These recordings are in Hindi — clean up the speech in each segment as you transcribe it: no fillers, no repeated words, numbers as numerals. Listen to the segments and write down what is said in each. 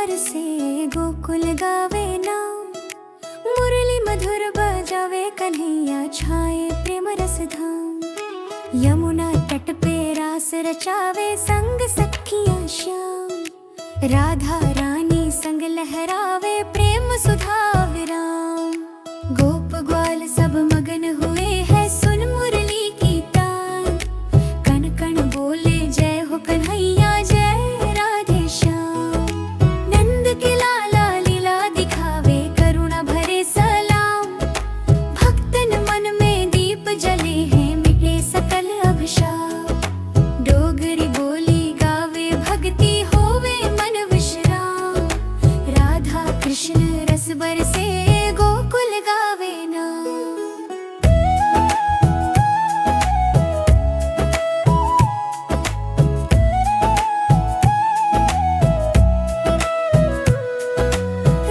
बरसे गोकुल गावे नाम, मुरली मधुर बजावे कन्हैया छाए प्रेम रस धाम। यमुना तट पे रास रचावे संग सखियां श्याम, राधा रानी संग लहरावे प्रेम सुधा विराम। गोप ग्वाल सब मगन हुए हैं सुन मुरली की तान, कण कण बोले जय हो कन्हैया जय राधे श्याम। नंद के लाला लीला दिखावे करुणा भरे सलाम, भक्तन मन में दीप जले हैं मिटे सकल अभिशाप। डोगरी बोली गावे भक्ति होवे मन विश्राम, राधा कृष्ण रस बरसे गोकुल गावे नाम।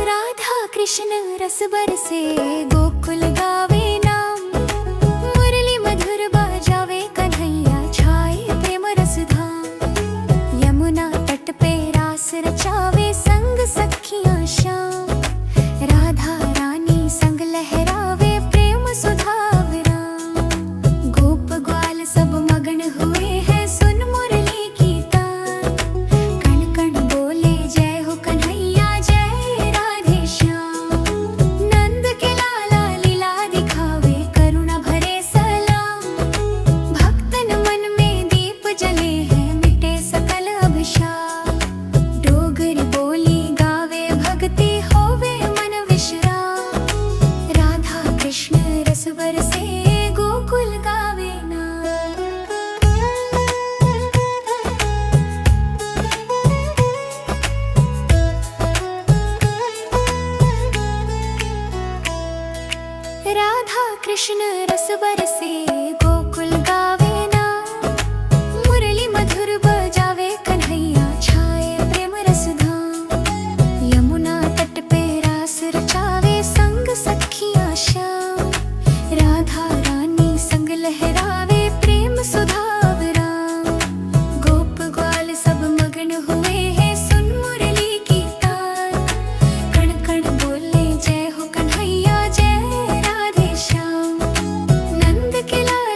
राधा कृष्ण रस बरसे गोकुल गावे नाम, मुरली मधुर बजावे कन्हैया छाए प्रेम रस धाम। यमुना तट पे रास रचावे संग सखियां श्याम, राधा रानी संग लहरावे प्रेम सुधा विराम। गोप ग्वाल सब मगन हुए हैं सुन मुरली की तान, कण कण बोले जय हो कन्हैया जय राधे श्याम। नंद के लाला लीला दिखावे करुणा भरे सलाम, भक्तन मन में दीप जले हैं मिटे सकल अभिशाप। डोगरी बोली गावे भक्ति होवे मन विश्राम, राधा कृष्ण रस बरसे गोकुल गावे नाम। राधा कृष्ण रस बरसे गोकुल गावे नाम, मुरली मधुर बजावे कन्हैया छाए प्रेम रस धाम। यमुना तट पे रास रचावे संग सखियां श्याम, राधा रानी संग लहरावे प्रेम सुधा विराम। गोप ग्वाल सब मगन हुए हैं सुन मुरली की तान, कण कण बोले जय हो कन्हैया जय राधे श्याम। नंद के लाला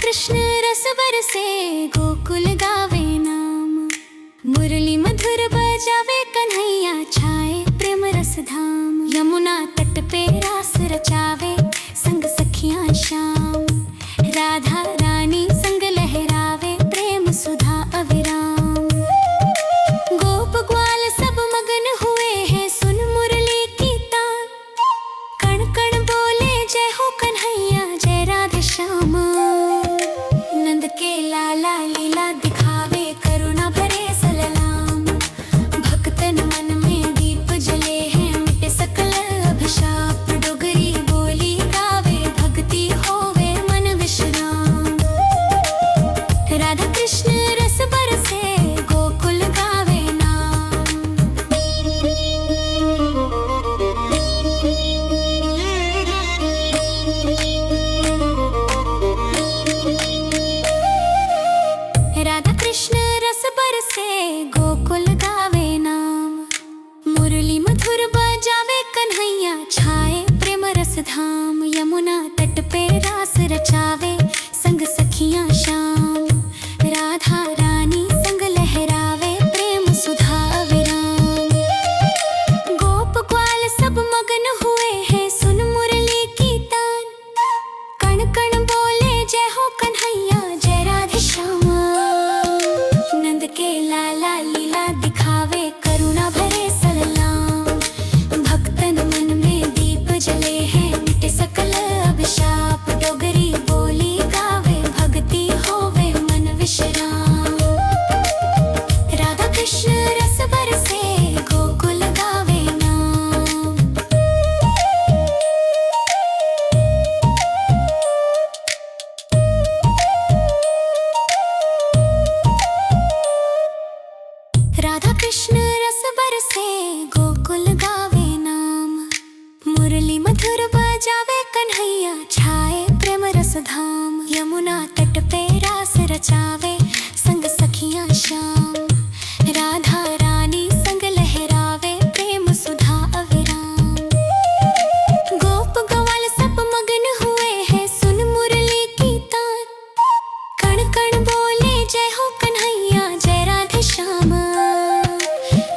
कृष्ण रस बरसे गोकुल गावे नाम। मुरली मधुर बजावे कन्हैया छाए प्रेम रस धाम। यमुना तट पे रास रचावे संग सखियां शाम। राधा रानी संग लहरावे प्रेम सुधा अविराम। गोप ग्वाल सब मगन हुए हैं सुन मुरली की तान। कण कण बोले जय हो कन्हैया जय राधे श्याम। नंद के लाला लीला दिखावे करुणा भरे सललाम। भक्तन मन में दीप जले हैं मिटे सकल अभिशाप। डोगरी बोली गावे भक्ति होवे मन विश्राम। राधा कृष्ण रस बरसे गोकुल गावे नाम। राधा कृष्ण रस बरसे गोकुल गावे नाम। मुरली मधुर बजावे कन्हैया छाए प्रेम रस धाम। यमुना तट पे रास रचावे संग सखियां शाम। राधा रानी संग लहरावे प्रेम सुधा अविराम। गोप ग्वाल सब मगन हुए हैं सुन मुरली की तान। कण कण बोले जय हो कन्हैया जय राधे श्याम। नंद के लाला लीला दिखावे करुणा भरे सललाम। भक्तन मन में दीप जले हैं मिटे सकल अभिशाप। डोगरी बोली गावे भक्ति होवे मन विश्राम। राधा कृष्ण रस बरसे गोकुल गावे नाम। राधा कृष्ण रस बरसे गोकुल गावे नाम। मुरली मधुर बजावे कन्हैया छाए प्रेम रस धाम। यमुना तट पे रास रचावे संग सखियां शाम। राधा रानी संग लहरावे प्रेम सुधा अविराम। गोप ग्वाल सब मगन हुए हैं सुन मुरली की तान। कण कण बोले जय हो कन्हैया जय राधे श्याम।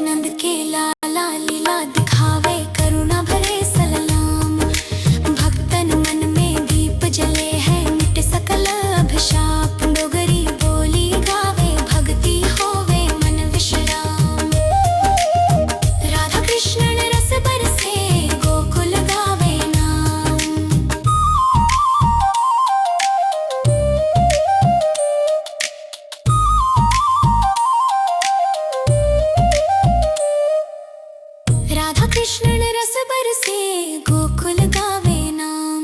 नंद के लाला लीला दिखावे करुणा भरे सललाम। भक्तन मन में दीप जले हैं मिटे सकल अभिशाप। डोगरी बोली गावे भक्ति होवे मन विश्राम। राधा कृष्ण रस बरसे गोकुल गावे नाम। राधा कृष्ण रस बरसे गोकुल गावे नाम।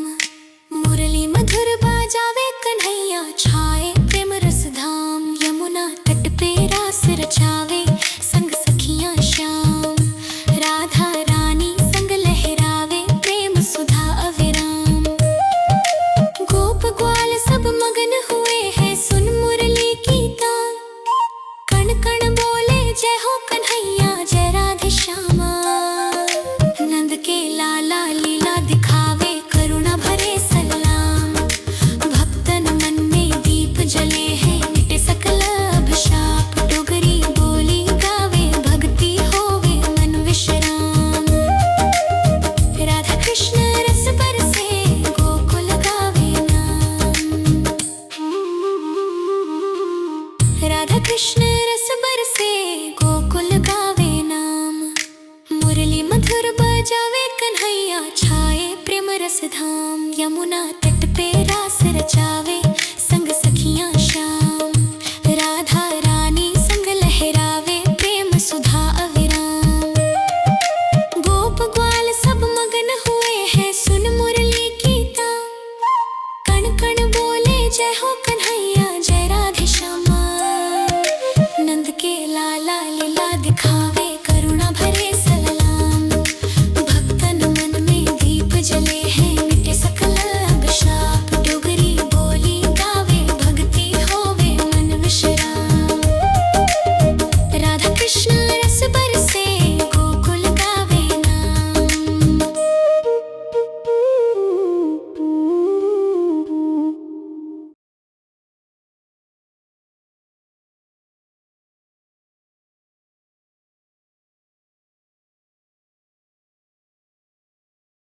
मुरली मधुर बजावे कन्हैया छाए प्रेम रस धाम। यमुना तट पे रास रचावे संग सखियां शाम। राधा रानी संग लहरावे प्रेम सुधा अविराम। गोप ग्वाल सब मगन हुए हैं सुन मुरली की तान। कण कण बोले जय हो कन्हैया जय राधे श्याम। नंद के लाला लीला दिखावे करुणा भरे सललाम। भक्तन मन में दीप जले हैं मिटे सकल अभिशाप। डोगरी बोली गावे भक्ति होवे मन विश्राम। राधा कृष्ण रस बरसे गोकुल गावे नाम। राधा कृष्ण रस बरसे गोकुल गावे नाम। मुरली मधुर बजावे कन्हैया छाए प्रेम रस धाम। यमुना तट पे रास रचावे संग सखियां शाम। राधा रानी संग लहरावे प्रेम सुधा अविराम। गोप ग्वाल सब मगन हुए हैं सुन मुरली की तान। कण कण बोले जय हो